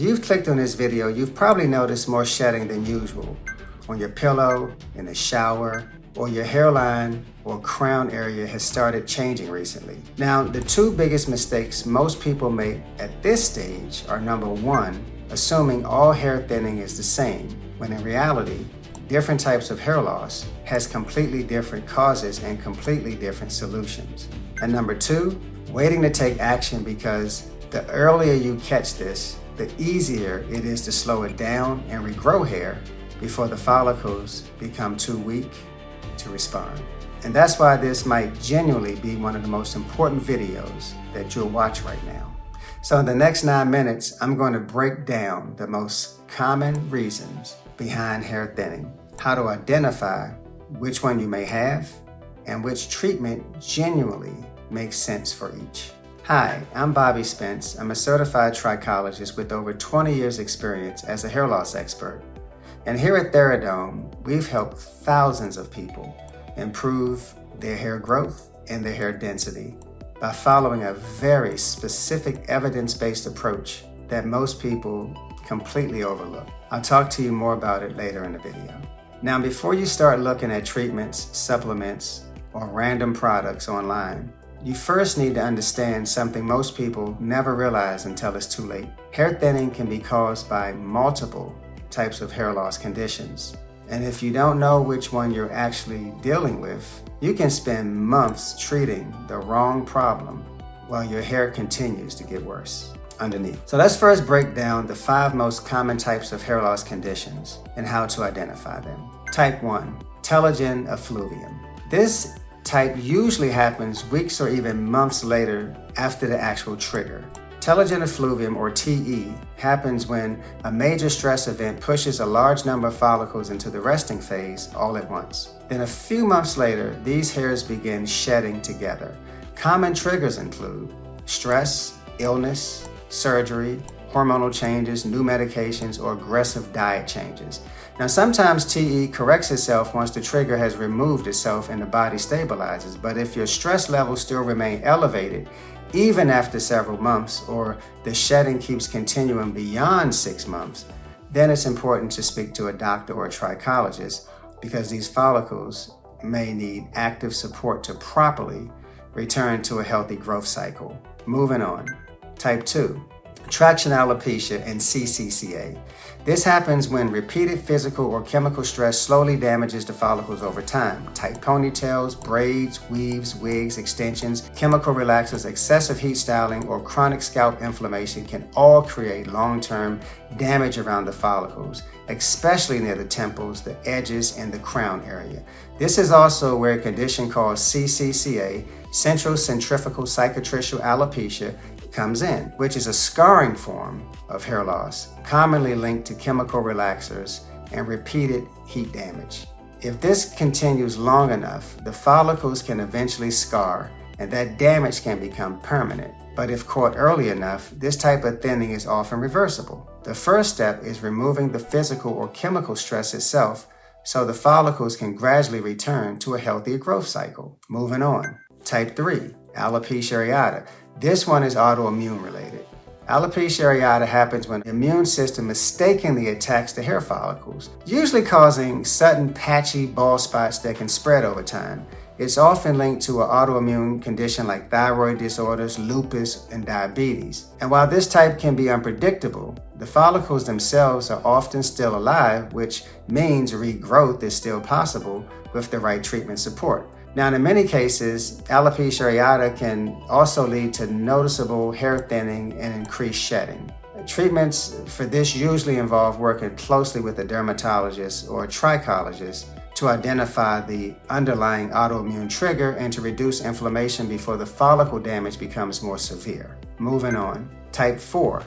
If you've clicked on this video, you've probably noticed more shedding than usual on your pillow, in the shower, or your hairline or crown area has started changing recently. Now, the two biggest mistakes most people make at this stage are number one, assuming all hair thinning is the same, when in reality, different types of hair loss has completely different causes and completely different solutions. And number two, waiting to take action because the earlier you catch this, the easier it is to slow it down and regrow hair before the follicles become too weak to respond. And that's why this might genuinely be one of the most important videos that you'll watch right now. So in the next 9 minutes, I'm going to break down the most common reasons behind hair thinning, how to identify which one you may have, and which treatment genuinely makes sense for each. Hi, I'm Bobby Spence. I'm a certified trichologist with over 20 years experience as a hair loss expert. And here at Theradome, we've helped thousands of people improve their hair growth and their hair density by following a very specific evidence-based approach that most people completely overlook. I'll talk to you more about it later in the video. Now, before you start looking at treatments, supplements, or random products online, you first need to understand something most people never realize until it's too late. Hair thinning can be caused by multiple types of hair loss conditions. And if you don't know which one you're actually dealing with, you can spend months treating the wrong problem while your hair continues to get worse underneath. So let's first break down the 5 most common types of hair loss conditions and how to identify them. Type 1, Telogen effluvium. This type usually happens weeks or even months later after the actual trigger. Telogen effluvium, or TE, happens when a major stress event pushes a large number of follicles into the resting phase all at once. Then a few months later, these hairs begin shedding together. Common triggers include stress, illness, surgery, hormonal changes, new medications, or aggressive diet changes. Now, sometimes TE corrects itself once the trigger has removed itself and the body stabilizes, but if your stress levels still remain elevated, even after several months, or the shedding keeps continuing beyond 6 months, then it's important to speak to a doctor or a trichologist because these follicles may need active support to properly return to a healthy growth cycle. Moving on. Type 2, traction alopecia and CCCA. This happens when repeated physical or chemical stress slowly damages the follicles over time. Tight ponytails, braids, weaves, wigs, extensions, chemical relaxers, excessive heat styling, or chronic scalp inflammation can all create long-term damage around the follicles, especially near the temples, the edges, and the crown area. This is also where a condition called CCCA, central centrifugal cicatricial alopecia, comes in, which is a scarring form of hair loss, commonly linked to chemical relaxers and repeated heat damage. If this continues long enough, the follicles can eventually scar and that damage can become permanent. But if caught early enough, this type of thinning is often reversible. The first step is removing the physical or chemical stress itself so the follicles can gradually return to a healthier growth cycle. Moving on. Type 3, alopecia areata. This one is autoimmune related. Alopecia areata happens when the immune system mistakenly attacks the hair follicles, usually causing sudden patchy bald spots that can spread over time. It's often linked to an autoimmune condition like thyroid disorders, lupus, and diabetes. And while this type can be unpredictable, the follicles themselves are often still alive, which means regrowth is still possible with the right treatment support. Now, in many cases, alopecia areata can also lead to noticeable hair thinning and increased shedding. Treatments for this usually involve working closely with a dermatologist or a trichologist to identify the underlying autoimmune trigger and to reduce inflammation before the follicle damage becomes more severe. Moving on. Type 4,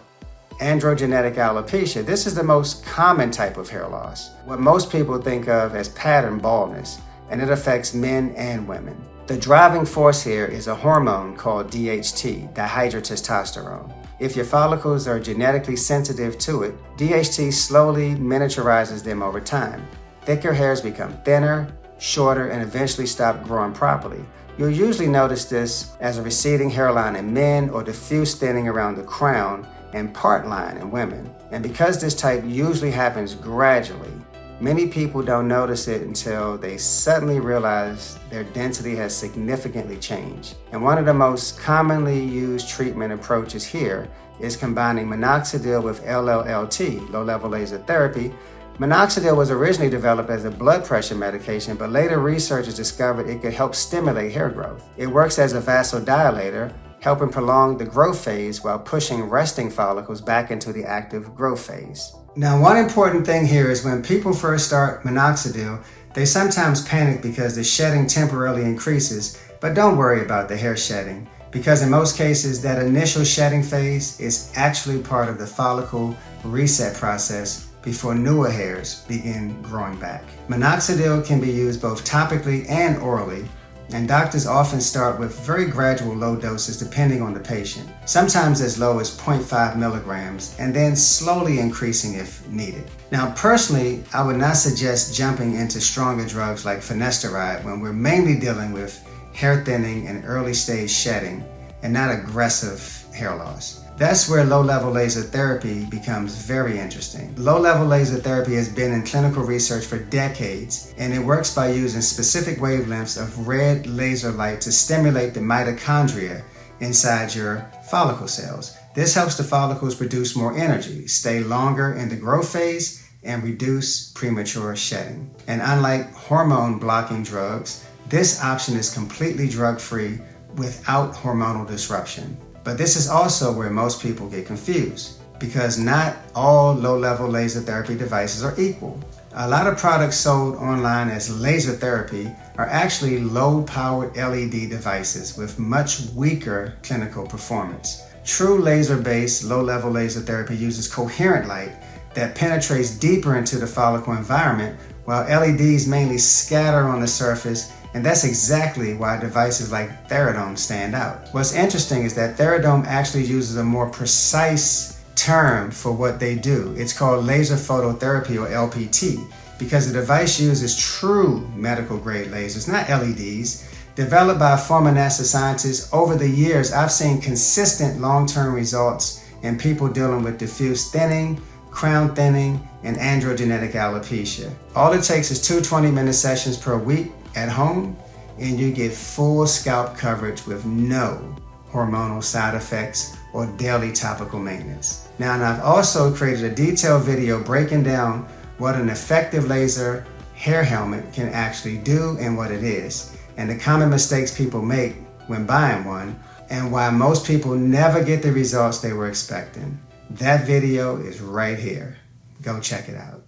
androgenetic alopecia. This is the most common type of hair loss, what most people think of as pattern baldness, and it affects men and women. The driving force here is a hormone called DHT, dihydrotestosterone. If your follicles are genetically sensitive to it, DHT slowly miniaturizes them over time. Thicker hairs become thinner, shorter, and eventually stop growing properly. You'll usually notice this as a receding hairline in men or diffuse thinning around the crown and part line in women. And because this type usually happens gradually, many people don't notice it until they suddenly realize their density has significantly changed. And one of the most commonly used treatment approaches here is combining minoxidil with LLLT, low-level laser therapy. Minoxidil was originally developed as a blood pressure medication, but later researchers discovered it could help stimulate hair growth. It works as a vasodilator, helping prolong the growth phase while pushing resting follicles back into the active growth phase. Now, one important thing here is when people first start minoxidil, they sometimes panic because the shedding temporarily increases, but don't worry about the hair shedding, because in most cases, that initial shedding phase is actually part of the follicle reset process before newer hairs begin growing back. Minoxidil can be used both topically and orally, and doctors often start with very gradual low doses depending on the patient, sometimes as low as 0.5 milligrams, and then slowly increasing if needed. Now, personally, I would not suggest jumping into stronger drugs like finasteride when we're mainly dealing with hair thinning and early stage shedding and not aggressive hair loss. That's where low-level laser therapy becomes very interesting. Low-level laser therapy has been in clinical research for decades, and it works by using specific wavelengths of red laser light to stimulate the mitochondria inside your follicle cells. This helps the follicles produce more energy, stay longer in the growth phase, and reduce premature shedding. And unlike hormone-blocking drugs, this option is completely drug-free without hormonal disruption. But this is also where most people get confused, because not all low-level laser therapy devices are equal. A lot of products sold online as laser therapy are actually low-powered LED devices with much weaker clinical performance. True laser-based low-level laser therapy uses coherent light that penetrates deeper into the follicle environment, while LEDs mainly scatter on the surface, and that's exactly why devices like Theradome stand out. What's interesting is that Theradome actually uses a more precise term for what they do. It's called laser phototherapy, or LPT, because the device uses true medical grade lasers, not LEDs. Developed by former NASA scientists, over the years I've seen consistent long-term results in people dealing with diffuse thinning, crown thinning, and androgenetic alopecia. All it takes is 2 20-minute sessions per week at home, and you get full scalp coverage with no hormonal side effects or daily topical maintenance. Now, and I've also created a detailed video breaking down what an effective laser hair helmet can actually do and what it is, and the common mistakes people make when buying one, and why most people never get the results they were expecting. That video is right here. Go check it out.